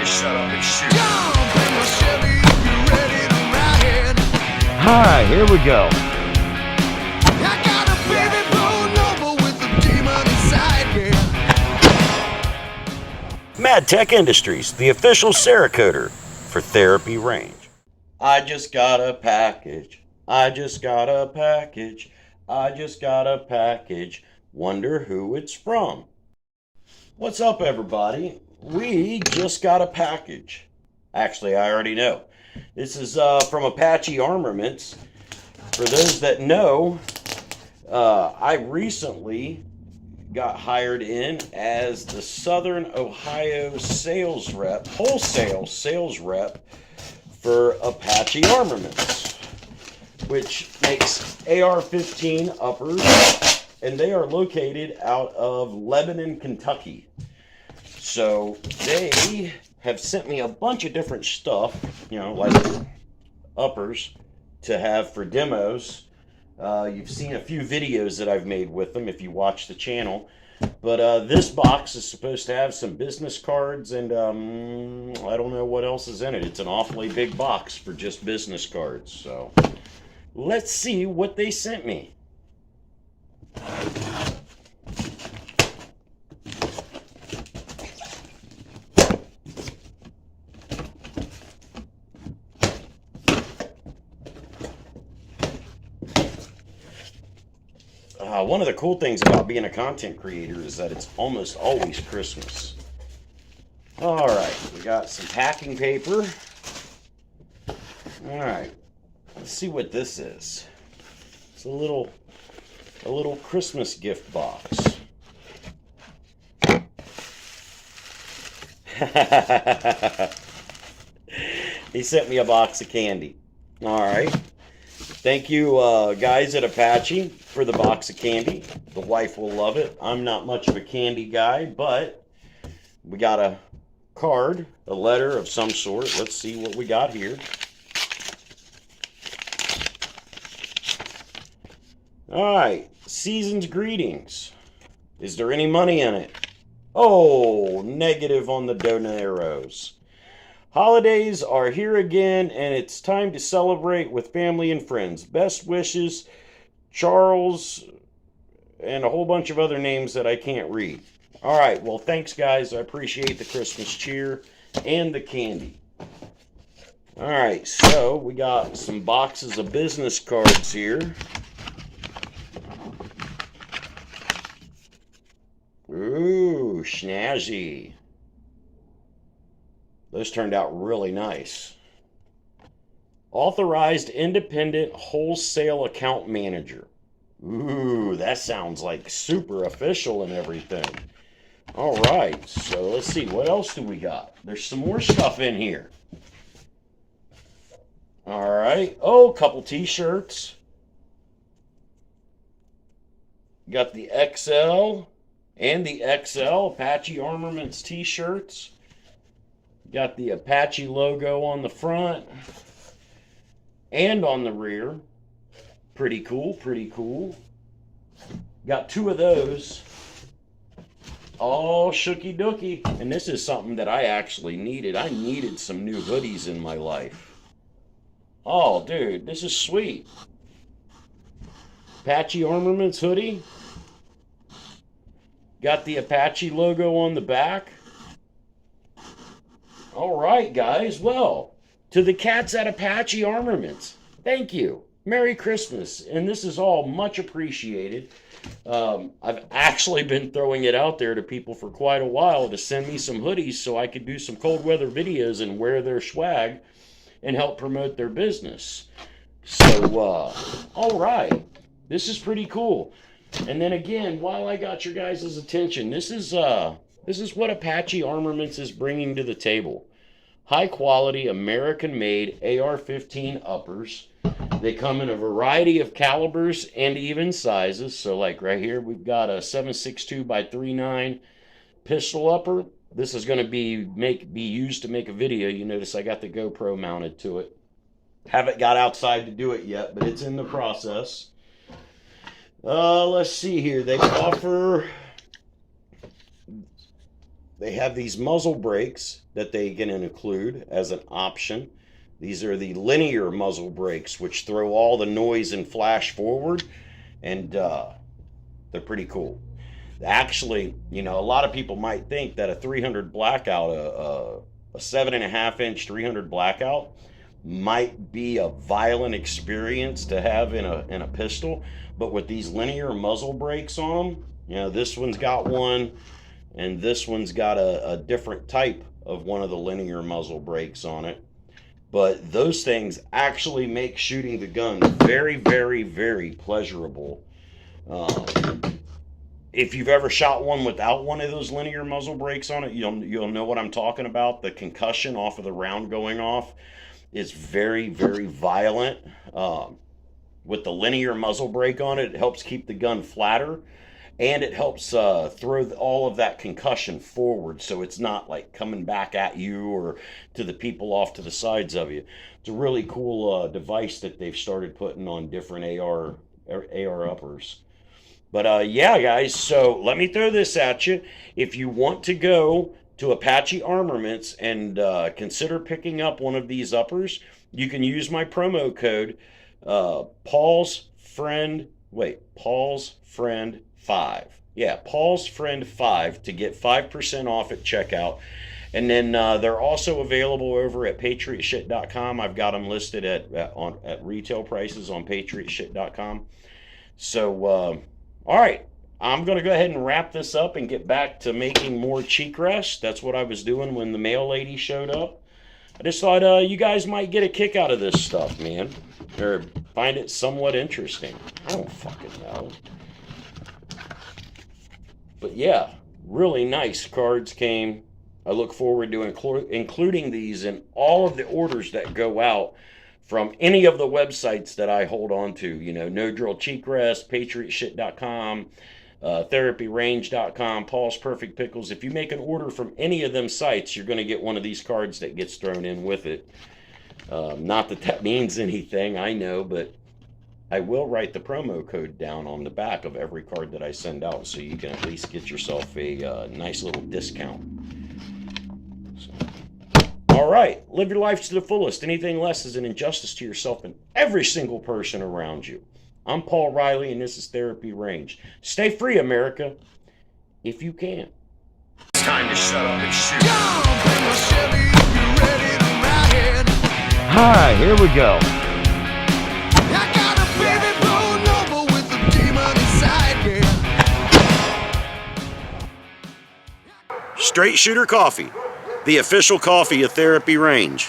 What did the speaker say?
to shut up and shoot. Hi, here we go. Mad Tech Industries, the official Cerakoter for therapy range. I just got a package. I just got a package. I just got a package. Wonder who it's from. What's up, everybody? We just got a package. Actually, I already know. This is from Apache Armaments. For those that know, I recently got hired in as the Southern Ohio sales rep, wholesale sales rep for Apache Armaments, which makes AR-15 uppers, and they are located out of Lebanon, Kentucky. So they have sent me a bunch of different stuff, you know, like uppers to have for demos. You've seen a few videos that I've made with them if you watch the channel. But this box is supposed to have some business cards and I don't know what else is in it. It's an awfully big box for just business cards. So let's see what they sent me. One of the cool things about being a content creator is that it's almost always Christmas. Alright, we got some packing paper. Alright, let's see what this is. It's a little Christmas gift box. He sent me a box of candy. Alright. Thank you, guys at Apache, for the box of candy. The wife will love it. I'm not much of a candy guy, but we got a card, a letter of some sort. Let's see what we got here. All right, season's greetings. Is there any money in it? Oh, negative on the doneros. Holidays are here again, and it's time to celebrate with family and friends. Best wishes, Charles, and a whole bunch of other names that I can't read. All right, well, thanks, guys. I appreciate the Christmas cheer and the candy. All right, so we got some boxes of business cards here. Ooh, snazzy. Those turned out really nice. Authorized Independent Wholesale Account Manager. Ooh, that sounds like super official and everything. All right, so let's see. What else do we got? There's some more stuff in here. All right. Oh, a couple t-shirts. Got the XL and the XL Apache Armaments t-shirts. Got the Apache logo on the front and on the rear. Pretty cool, pretty cool. Got two of those. All shooky dooky. And this is something that I actually needed. I needed some new hoodies in my life. Oh, dude, this is sweet. Apache Armaments hoodie. Got the Apache logo on the back. All right, guys. Well, to the cats at Apache Armaments, thank you. Merry Christmas. And this is all much appreciated. I've actually been throwing it out there to people for quite a while to send me some hoodies so I could do some cold weather videos and wear their swag and help promote their business. So, all right. This is pretty cool. And then again, while I got your guys' attention, this is what Apache Armaments is bringing to the table. High quality, American-made AR-15 uppers. They come in a variety of calibers and even sizes. So like right here, we've got a 7.62 by 3.9 pistol upper. This is going to be used to make a video. You notice I got the GoPro mounted to it. Haven't got outside to do it yet, but it's in the process. Let's see here. They offer they have these muzzle brakes that they can include as an option. These are the linear muzzle brakes, which throw all the noise and flash forward, and they're pretty cool. Actually, you know, a lot of people might think that a 300 blackout, a 7.5-inch 300 blackout, might be a violent experience to have in a pistol, but with these linear muzzle brakes on them, you know, this one's got one, and this one's got a different type of one of the linear muzzle brakes on it. But those things actually make shooting the guns very, very, very pleasurable. If you've ever shot one without one of those linear muzzle brakes on it, you'll know what I'm talking about. The concussion off of the round going off is very, very violent. With the linear muzzle brake on it, it helps keep the gun flatter, and it helps throw all of that concussion forward, so it's not like coming back at you or to the people off to the sides of you. It's a really cool device that they've started putting on different AR uppers. But yeah, guys, so let me throw this at you. If you want to go to Apache Armaments and consider picking up one of these uppers, you can use my promo code Paul's Friend 5. Yeah, Paul's Friend 5 to get 5% off at checkout. And then they're also available over at patriotshit.com. I've got them listed at retail prices on patriotshit.com. So, all right, I'm going to go ahead and wrap this up and get back to making more cheek rests. That's what I was doing when the mail lady showed up. I just thought you guys might get a kick out of this stuff, man, or find it somewhat interesting. I don't fucking know. But yeah, really nice cards came. I look forward to including these in all of the orders that go out from any of the websites that I hold on to. You know, No Drill Cheek Rest, patriotshit.com, therapyrange.com, Paul's Perfect Pickles. If you make an order from any of them sites, you're going to get one of these cards that gets thrown in with it. Not that that means anything, I know, but I will write the promo code down on the back of every card that I send out, so you can at least get yourself a nice little discount. So, all right, live your life to the fullest. Anything less is an injustice to yourself and every single person around you. I'm Paul Riley, and this is Therapy Range. Stay free, America, if you can. It's time to shut up and shoot. Hi, here we go. Straight Shooter Coffee, the official coffee of Therapy Range.